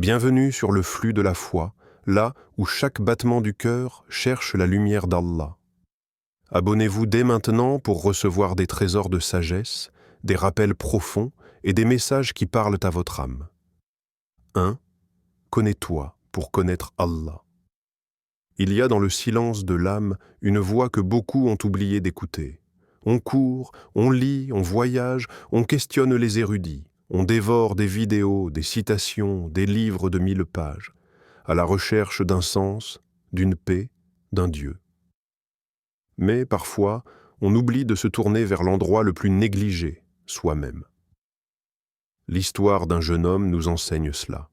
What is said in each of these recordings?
Bienvenue sur le flux de la foi, là où chaque battement du cœur cherche la lumière d'Allah. Abonnez-vous dès maintenant pour recevoir des trésors de sagesse, des rappels profonds et des messages qui parlent à votre âme. 1. Connais-toi pour connaître Allah. Il y a dans le silence de l'âme une voix que beaucoup ont oublié d'écouter. On court, on lit, on voyage, on questionne les érudits, on dévore des vidéos, des citations, des livres de 1000 pages, à la recherche d'un sens, d'une paix, d'un Dieu. Mais parfois, on oublie de se tourner vers l'endroit le plus négligé, soi-même. L'histoire d'un jeune homme nous enseigne cela.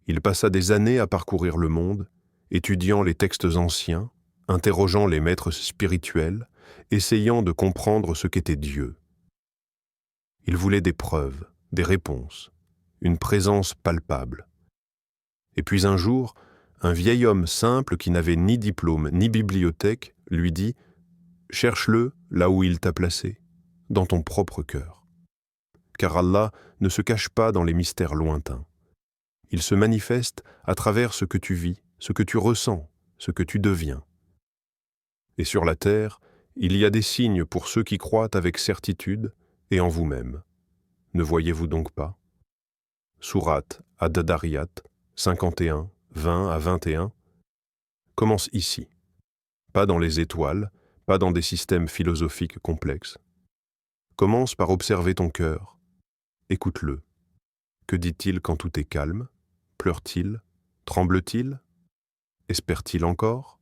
Il passa des années à parcourir le monde, étudiant les textes anciens, interrogeant les maîtres spirituels, essayant de comprendre ce qu'était Dieu. Il voulait des preuves, des réponses, une présence palpable. Et puis un jour, un vieil homme simple qui n'avait ni diplôme ni bibliothèque lui dit « Cherche-le là où il t'a placé, dans ton propre cœur. Car Allah ne se cache pas dans les mystères lointains. Il se manifeste à travers ce que tu vis, ce que tu ressens, ce que tu deviens. Et sur la terre, il y a des signes pour ceux qui croient avec certitude et en vous-même. Ne voyez-vous donc pas » Sourate Ad-Dariyat 51, 20 à 21 commence ici. Pas dans les étoiles, pas dans des systèmes philosophiques complexes. Commence par observer ton cœur. Écoute-le. Que dit-il quand tout est calme? Pleure-t-il? Tremble-t-il? Espère-t-il encore?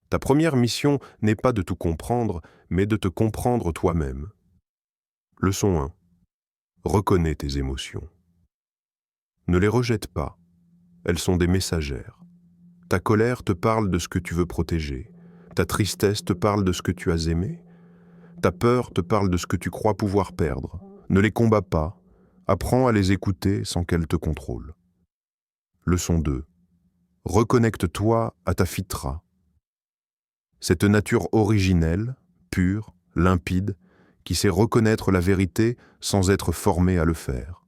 Ta première mission n'est pas de tout comprendre, mais de te comprendre toi-même. Leçon 1. Reconnais tes émotions. Ne les rejette pas. Elles sont des messagères. Ta colère te parle de ce que tu veux protéger. Ta tristesse te parle de ce que tu as aimé. Ta peur te parle de ce que tu crois pouvoir perdre. Ne les combats pas. Apprends à les écouter sans qu'elles te contrôlent. Leçon 2. Reconnecte-toi à ta fitra. Cette nature originelle, pure, limpide, qui sait reconnaître la vérité sans être formée à le faire.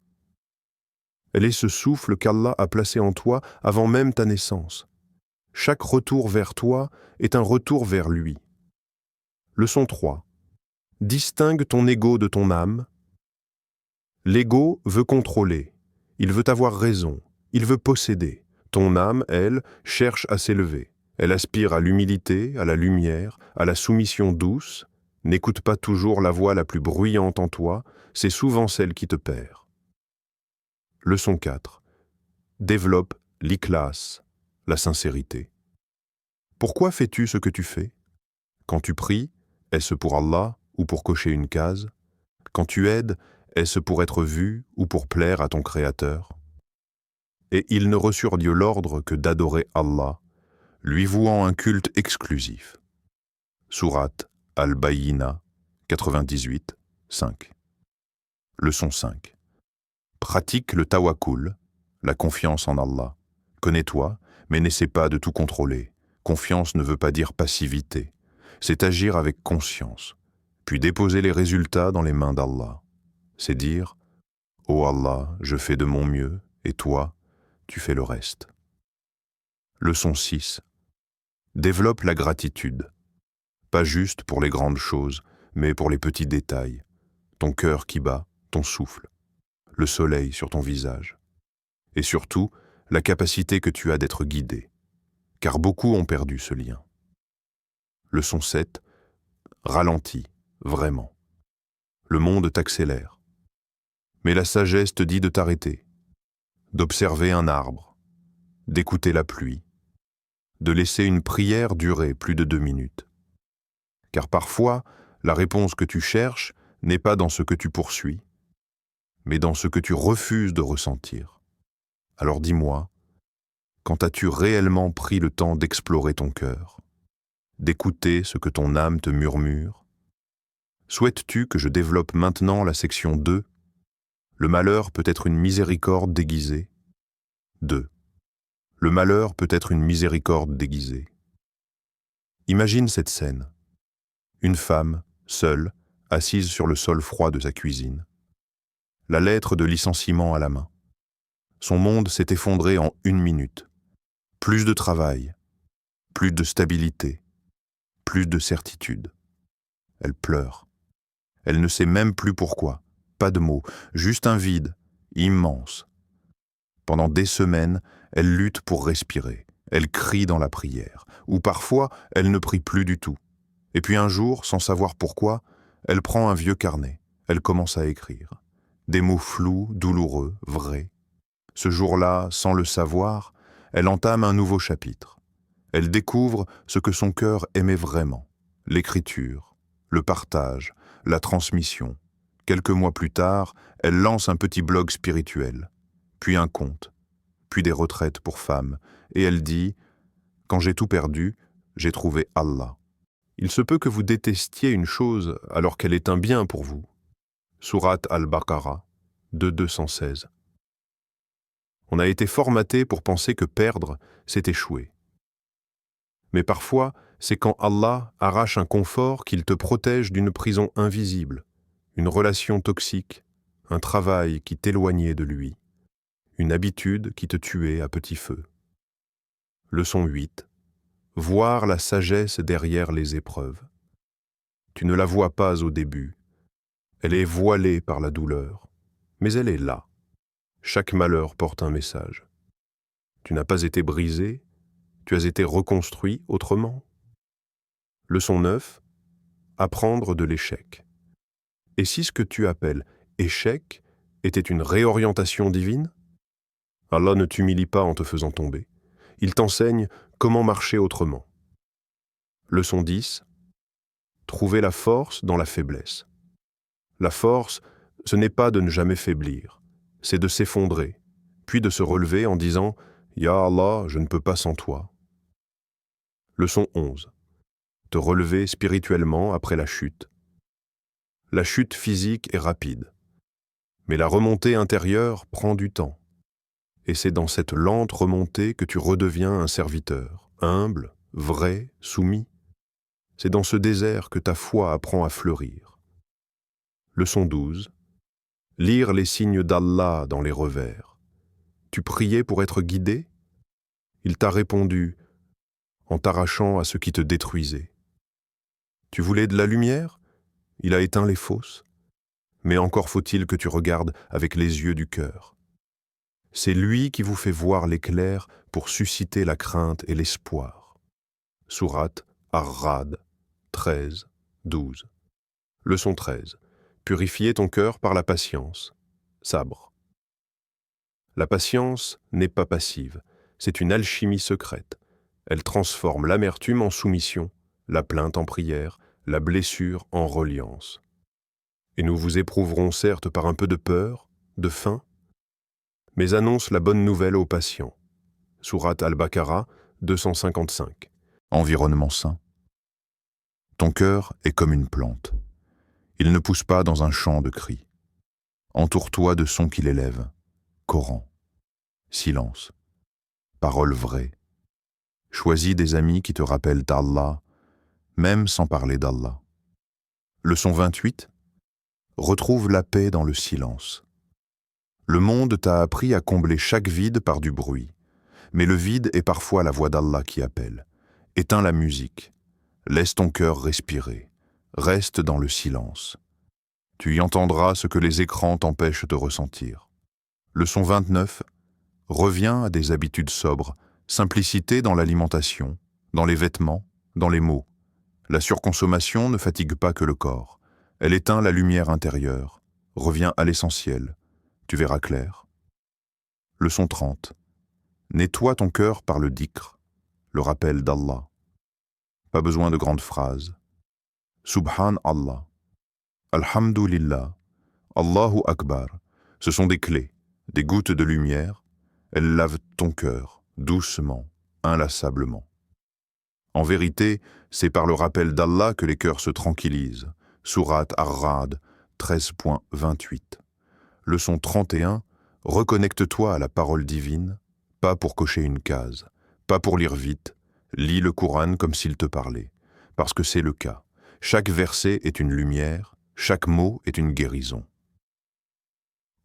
Elle est ce souffle qu'Allah a placé en toi avant même ta naissance. Chaque retour vers toi est un retour vers lui. Leçon 3. Distingue ton ego de ton âme. L'ego veut contrôler, il veut avoir raison, il veut posséder. Ton âme, elle, cherche à s'élever. Elle aspire à l'humilité, à la lumière, à la soumission douce. N'écoute pas toujours la voix la plus bruyante en toi, c'est souvent celle qui te perd. Leçon 4. Développe l'ikhlas, la sincérité. Pourquoi fais-tu ce que tu fais? Quand tu pries, est-ce pour Allah ou pour cocher une case? Quand tu aides, est-ce pour être vu ou pour plaire à ton Créateur? Et il ne reçut Dieu l'ordre que d'adorer Allah, lui vouant un culte exclusif. Sourate Al-Bayyina 98, 5. Leçon 5. Pratique le tawakkul, la confiance en Allah. Connais-toi, mais n'essaie pas de tout contrôler. Confiance ne veut pas dire passivité. C'est agir avec conscience, puis déposer les résultats dans les mains d'Allah. C'est dire « Ô Allah, je fais de mon mieux, et toi, tu fais le reste. » Leçon 6. Développe la gratitude. Pas juste pour les grandes choses, mais pour les petits détails. Ton cœur qui bat, ton souffle, le soleil sur ton visage. Et surtout, la capacité que tu as d'être guidé. Car beaucoup ont perdu ce lien. Leçon 7. Ralentis, vraiment. Le monde t'accélère. Mais la sagesse te dit de t'arrêter, d'observer un arbre, d'écouter la pluie, de laisser une prière durer plus de 2 minutes. Car parfois, la réponse que tu cherches n'est pas dans ce que tu poursuis, mais dans ce que tu refuses de ressentir. Alors dis-moi, quand as-tu réellement pris le temps d'explorer ton cœur, d'écouter ce que ton âme te murmure? Souhaites-tu que je développe maintenant la section 2? Le malheur peut être une miséricorde déguisée. 2. Le malheur peut être une miséricorde déguisée. Imagine cette scène. Une femme, seule, assise sur le sol froid de sa cuisine. La lettre de licenciement à la main. Son monde s'est effondré en 1 minute. Plus de travail, plus de stabilité, plus de certitude. Elle pleure. Elle ne sait même plus pourquoi. Pas de mots, juste un vide, immense. Pendant des semaines, elle lutte pour respirer. Elle crie dans la prière. Ou parfois, elle ne prie plus du tout. Et puis un jour, sans savoir pourquoi, elle prend un vieux carnet. Elle commence à écrire. Des mots flous, douloureux, vrais. Ce jour-là, sans le savoir, elle entame un nouveau chapitre. Elle découvre ce que son cœur aimait vraiment. L'écriture, le partage, la transmission. Quelques mois plus tard, elle lance un petit blog spirituel, puis un conte, puis des retraites pour femmes, et elle dit « Quand j'ai tout perdu, j'ai trouvé Allah ». Il se peut que vous détestiez une chose alors qu'elle est un bien pour vous. Sourate Al-Baqarah, 216. On a été formaté pour penser que perdre, c'est échouer. Mais parfois, c'est quand Allah arrache un confort qu'il te protège d'une prison invisible, une relation toxique, un travail qui t'éloignait de lui, une habitude qui te tuait à petit feu. Leçon 8. Voir la sagesse derrière les épreuves. Tu ne la vois pas au début. Elle est voilée par la douleur, mais elle est là. Chaque malheur porte un message. Tu n'as pas été brisé, tu as été reconstruit autrement. Leçon 9. Apprendre de l'échec. Et si ce que tu appelles échec était une réorientation divine? Allah ne t'humilie pas en te faisant tomber. Il t'enseigne comment marcher autrement. Leçon 10. Trouver la force dans la faiblesse. La force, ce n'est pas de ne jamais faiblir, c'est de s'effondrer, puis de se relever en disant « Ya Allah, je ne peux pas sans toi ». Leçon 11. Te relever spirituellement après la chute. La chute physique est rapide, mais la remontée intérieure prend du temps. Et c'est dans cette lente remontée que tu redeviens un serviteur, humble, vrai, soumis. C'est dans ce désert que ta foi apprend à fleurir. Leçon 12. Lire les signes d'Allah dans les revers. Tu priais pour être guidé? Il t'a répondu en t'arrachant à ce qui te détruisait. Tu voulais de la lumière? Il a éteint les fausses. Mais encore faut-il que tu regardes avec les yeux du cœur. C'est lui qui vous fait voir l'éclair pour susciter la crainte et l'espoir. Sourate Ar-Ra'd 13, 12. Leçon 13. Purifier ton cœur par la patience. Sabre. La patience n'est pas passive, c'est une alchimie secrète. Elle transforme l'amertume en soumission, la plainte en prière, la blessure en reliance. Et nous vous éprouverons certes par un peu de peur, de faim, mais annonce la bonne nouvelle aux patients. Sourate Al-Baqarah 255. Environnement sain. Ton cœur est comme une plante. Il ne pousse pas dans un champ de cris. Entoure-toi de sons qui l'élèvent. Coran. Silence. Paroles vraies. Choisis des amis qui te rappellent d'Allah, même sans parler d'Allah. Leçon 28. Retrouve la paix dans le silence. Le monde t'a appris à combler chaque vide par du bruit. Mais le vide est parfois la voix d'Allah qui appelle. Éteins la musique. Laisse ton cœur respirer. Reste dans le silence. Tu y entendras ce que les écrans t'empêchent de ressentir. Leçon 29. Reviens à des habitudes sobres, simplicité dans l'alimentation, dans les vêtements, dans les mots. La surconsommation ne fatigue pas que le corps. Elle éteint la lumière intérieure. Reviens à l'essentiel. Tu verras clair. Leçon 30. Nettoie ton cœur par le dhikr, le rappel d'Allah. Pas besoin de grandes phrases. Subhanallah, Alhamdulillah, Allahu Akbar. Ce sont des clés, des gouttes de lumière. Elles lavent ton cœur, doucement, inlassablement. En vérité, c'est par le rappel d'Allah que les cœurs se tranquillisent. Sourate Ar-Ra'd 13.28. Leçon 31. Reconnecte-toi à la parole divine, pas pour cocher une case, pas pour lire vite. Lis le Coran comme s'il te parlait, parce que c'est le cas. Chaque verset est une lumière, chaque mot est une guérison.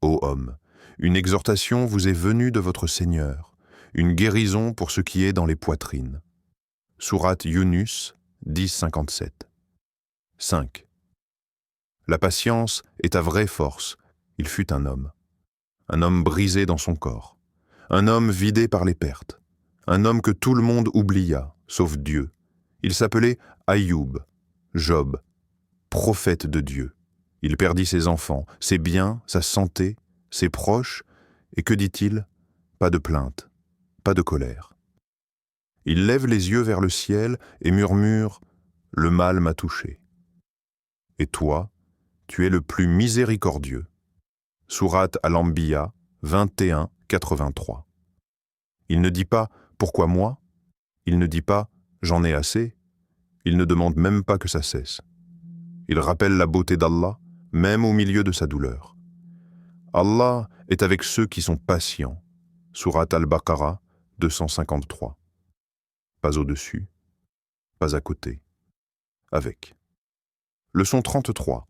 Ô homme, une exhortation vous est venue de votre Seigneur, une guérison pour ce qui est dans les poitrines. Sourate Yunus 10,57. 5. La patience est ta vraie force. Il fut un homme brisé dans son corps, un homme vidé par les pertes, un homme que tout le monde oublia, sauf Dieu. Il s'appelait Ayoub, Job, prophète de Dieu. Il perdit ses enfants, ses biens, sa santé, ses proches, et que dit-il? Pas de plainte, pas de colère. Il lève les yeux vers le ciel et murmure « Le mal m'a touché ». Et toi, tu es le plus miséricordieux. Sourate Al-Anbiya 21, 83. Il ne dit pas « Pourquoi moi ?» Il ne dit pas « J'en ai assez ?» Il ne demande même pas que ça cesse. Il rappelle la beauté d'Allah, même au milieu de sa douleur. Allah est avec ceux qui sont patients. Sourate Al-Baqarah 253. Pas au-dessus, pas à côté, avec. Leçon 33.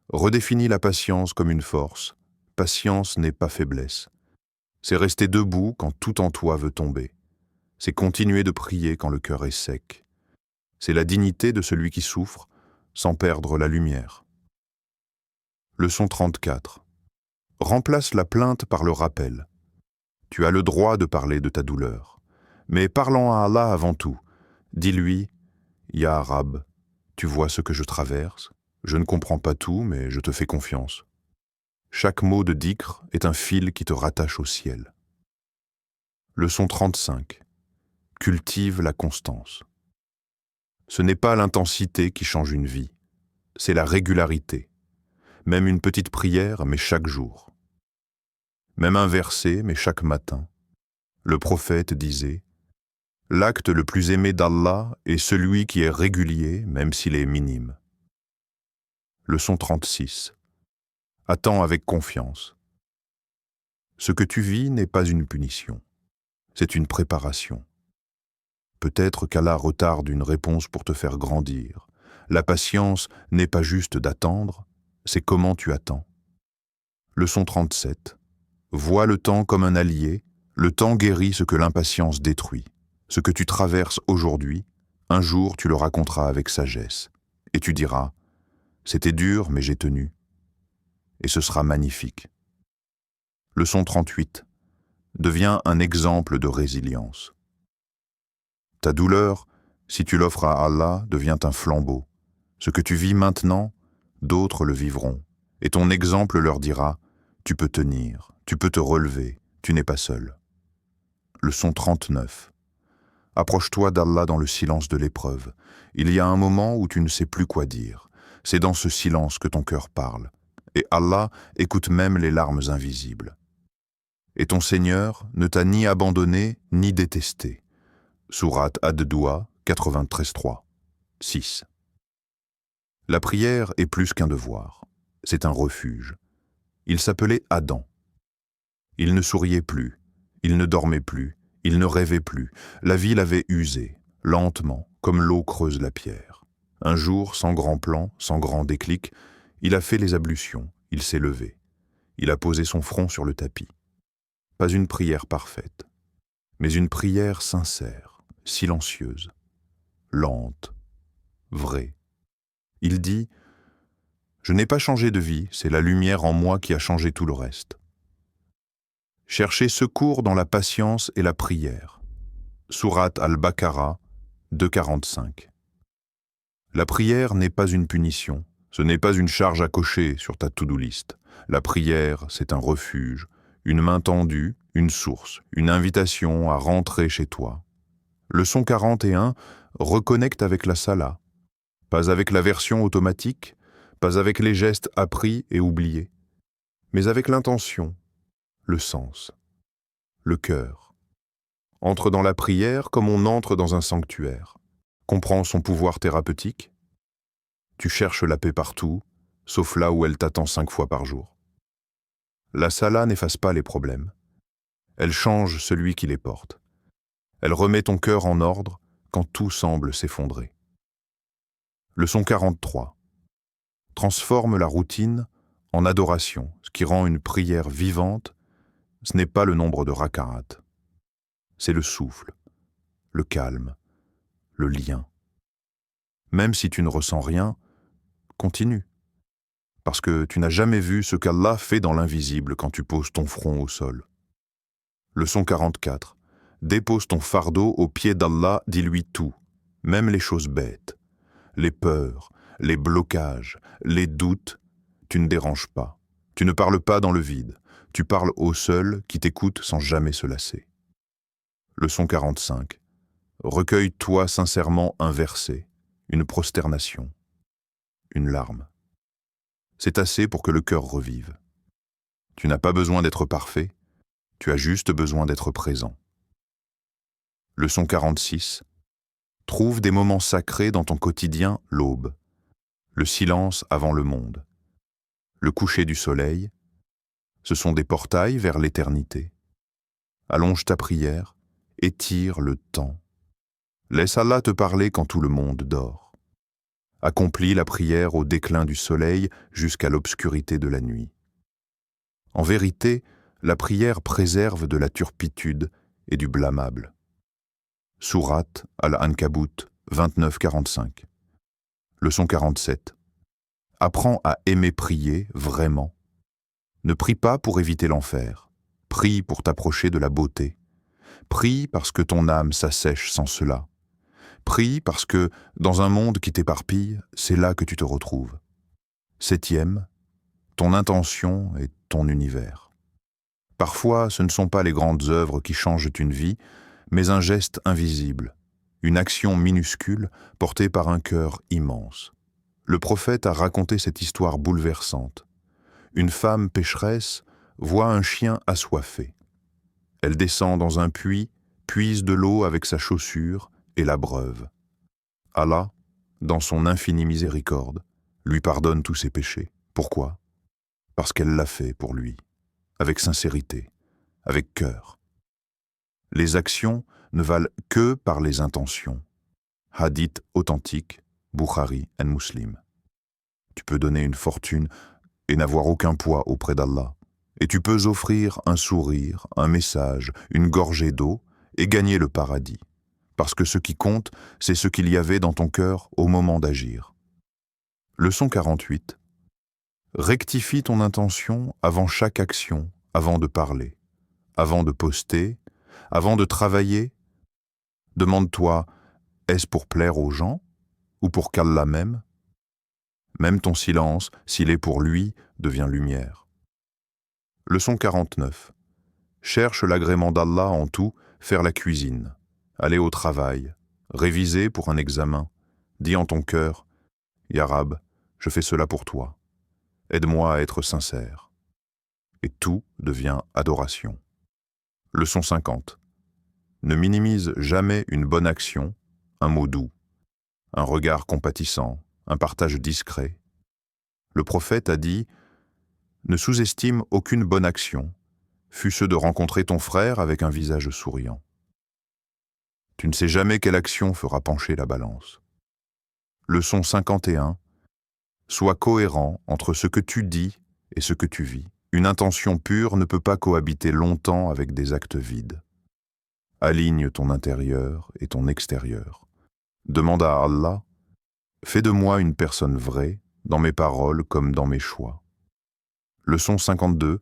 Redéfinis la patience comme une force. Patience n'est pas faiblesse. C'est rester debout quand tout en toi veut tomber. C'est continuer de prier quand le cœur est sec. C'est la dignité de celui qui souffre sans perdre la lumière. Leçon 34. Remplace la plainte par le rappel. Tu as le droit de parler de ta douleur. Mais parlant à Allah avant tout, dis-lui « Ya Rab, tu vois ce que je traverse. Je ne comprends pas tout, mais je te fais confiance. » Chaque mot de dhikr est un fil qui te rattache au ciel. Leçon 35. Cultive la constance. Ce n'est pas l'intensité qui change une vie, c'est la régularité. Même une petite prière, mais chaque jour. Même un verset, mais chaque matin. Le prophète disait « L'acte le plus aimé d'Allah est celui qui est régulier, même s'il est minime. » Leçon 36. Attends avec confiance. Ce que tu vis n'est pas une punition, c'est une préparation. Peut-être qu'Allah retarde une réponse pour te faire grandir. La patience n'est pas juste d'attendre, c'est comment tu attends. Leçon 37. Vois le temps comme un allié, le temps guérit ce que l'impatience détruit. Ce que tu traverses aujourd'hui, un jour tu le raconteras avec sagesse. Et tu diras, c'était dur mais j'ai tenu. Et ce sera magnifique. Leçon 38. Deviens un exemple de résilience. Ta douleur, si tu l'offres à Allah, devient un flambeau. Ce que tu vis maintenant, d'autres le vivront. Et ton exemple leur dira, tu peux tenir, tu peux te relever, tu n'es pas seul. Leçon 39. Approche-toi d'Allah dans le silence de l'épreuve. Il y a un moment où tu ne sais plus quoi dire. C'est dans ce silence que ton cœur parle. Et Allah écoute même les larmes invisibles. Et ton Seigneur ne t'a ni abandonné ni détesté. Sourate Ad-Duha 93.3. 6. La prière est plus qu'un devoir. C'est un refuge. Il s'appelait Adam. Il ne souriait plus, il ne dormait plus, il ne rêvait plus. La vie l'avait usé, lentement, comme l'eau creuse la pierre. Un jour, sans grand plan, sans grand déclic, il a fait les ablutions, il s'est levé. Il a posé son front sur le tapis. Pas une prière parfaite, mais une prière sincère, silencieuse, lente, vraie. Il dit « Je n'ai pas changé de vie, c'est la lumière en moi qui a changé tout le reste. » Cherchez secours dans la patience et la prière. Sourate Al-Baqarah 2.45. La prière n'est pas une punition, ce n'est pas une charge à cocher sur ta to-do list. La prière, c'est un refuge, une main tendue, une source, une invitation à rentrer chez toi. Leçon 41, reconnecte avec la salah. Pas avec la version automatique, pas avec les gestes appris et oubliés, mais avec l'intention, le sens, le cœur. Entre dans la prière comme on entre dans un sanctuaire. Comprends son pouvoir thérapeutique. Tu cherches la paix partout, sauf là où elle t'attend 5 fois par jour. La salah n'efface pas les problèmes. Elle change celui qui les porte. Elle remet ton cœur en ordre quand tout semble s'effondrer. Leçon 43. Transforme la routine en adoration, ce qui rend une prière vivante, Ce n'est pas le nombre de raka'at. C'est le souffle, le calme, le lien. Même si tu ne ressens rien, continue. Parce que tu n'as jamais vu ce qu'Allah fait dans l'invisible quand tu poses ton front au sol. Leçon 44. Dépose ton fardeau aux pieds d'Allah, dis-lui tout, même les choses bêtes. Les peurs, les blocages, les doutes, tu ne déranges pas. Tu ne parles pas dans le vide. Tu parles au seul qui t'écoute sans jamais se lasser. Leçon 45. Recueille-toi sincèrement un verset, une prosternation, une larme. C'est assez pour que le cœur revive. Tu n'as pas besoin d'être parfait, tu as juste besoin d'être présent. Leçon 46. Trouve des moments sacrés dans ton quotidien, l'aube, le silence avant le monde, le coucher du soleil. Ce sont des portails vers l'éternité. Allonge ta prière, étire le temps. Laisse Allah te parler quand tout le monde dort. Accomplis la prière au déclin du soleil jusqu'à l'obscurité de la nuit. En vérité, la prière préserve de la turpitude et du blâmable. Sourate Al-Ankabut 29-45. Leçon 47. Apprends à aimer prier vraiment. Ne prie pas pour éviter l'enfer. Prie pour t'approcher de la beauté. Prie parce que ton âme s'assèche sans cela. Prie parce que, dans un monde qui t'éparpille, c'est là que tu te retrouves. 7e, ton intention est ton univers. Parfois, ce ne sont pas les grandes œuvres qui changent une vie, mais un geste invisible, une action minuscule portée par un cœur immense. Le prophète a raconté cette histoire bouleversante. Une femme pécheresse voit un chien assoiffé. Elle descend dans un puits, puise de l'eau avec sa chaussure et l'abreuve. Allah, dans son infinie miséricorde, lui pardonne tous ses péchés. Pourquoi? Parce qu'elle l'a fait pour lui, avec sincérité, avec cœur. Les actions ne valent que par les intentions. Hadith authentique, Bukhari and Muslim. Tu peux donner une fortune et n'avoir aucun poids auprès d'Allah. Et tu peux offrir un sourire, un message, une gorgée d'eau et gagner le paradis. Parce que ce qui compte, c'est ce qu'il y avait dans ton cœur au moment d'agir. Leçon 48. Rectifie ton intention avant chaque action, avant de parler, avant de poster, avant de travailler. Demande-toi, est-ce pour plaire aux gens ou pour qu'Allah m'aime? Même ton silence, s'il est pour lui, devient lumière. Leçon 49. Cherche l'agrément d'Allah en tout, faire la cuisine, aller au travail, réviser pour un examen. Dis en ton cœur, Ya Rab, je fais cela pour toi. Aide-moi à être sincère. Et tout devient adoration. Leçon 50. Ne minimise jamais une bonne action, un mot doux, un regard compatissant, un partage discret. Le prophète a dit « Ne sous-estime aucune bonne action, fût-ce de rencontrer ton frère avec un visage souriant. Tu ne sais jamais quelle action fera pencher la balance. » Leçon 51. Sois cohérent entre ce que tu dis et ce que tu vis. Une intention pure ne peut pas cohabiter longtemps avec des actes vides. Aligne ton intérieur et ton extérieur. Demande à Allah, fais de moi une personne vraie, dans mes paroles comme dans mes choix. Leçon 52.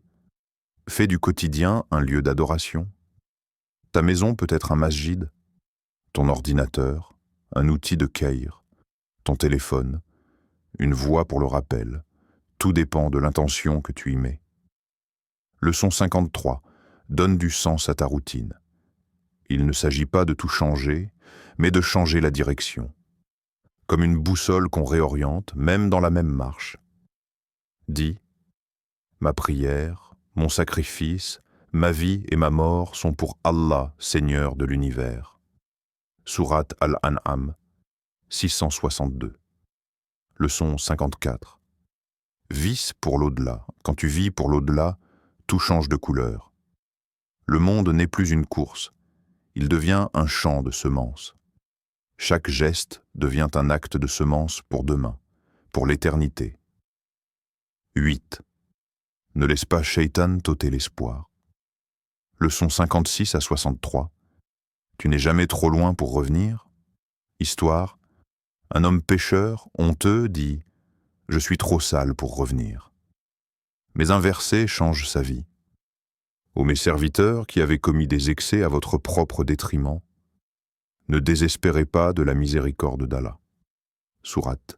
Fais du quotidien un lieu d'adoration. Ta maison peut être un masjid, ton ordinateur, un outil de khair, ton téléphone, une voix pour le rappel. Tout dépend de l'intention que tu y mets. Leçon 53. Donne du sens à ta routine. Il ne s'agit pas de tout changer, mais de changer la direction. Comme une boussole qu'on réoriente, même dans la même marche. Dis, ma prière, mon sacrifice, ma vie et ma mort sont pour Allah, Seigneur de l'univers. Sourate Al-An'am, 662. Leçon 54. Vis pour l'au-delà. Quand tu vis pour l'au-delà, tout change de couleur. Le monde n'est plus une course, il devient un champ de semences. Chaque geste devient un acte de semence pour demain, pour l'éternité. 8. Ne laisse pas Shaitan t'ôter l'espoir. Leçons 56 à 63. Tu n'es jamais trop loin pour revenir. Histoire. Un homme pécheur, honteux, dit « Je suis trop sale pour revenir ». Mais un verset change sa vie. Ô mes serviteurs qui avez commis des excès à votre propre détriment, ne désespérez pas de la miséricorde d'Allah. Sourate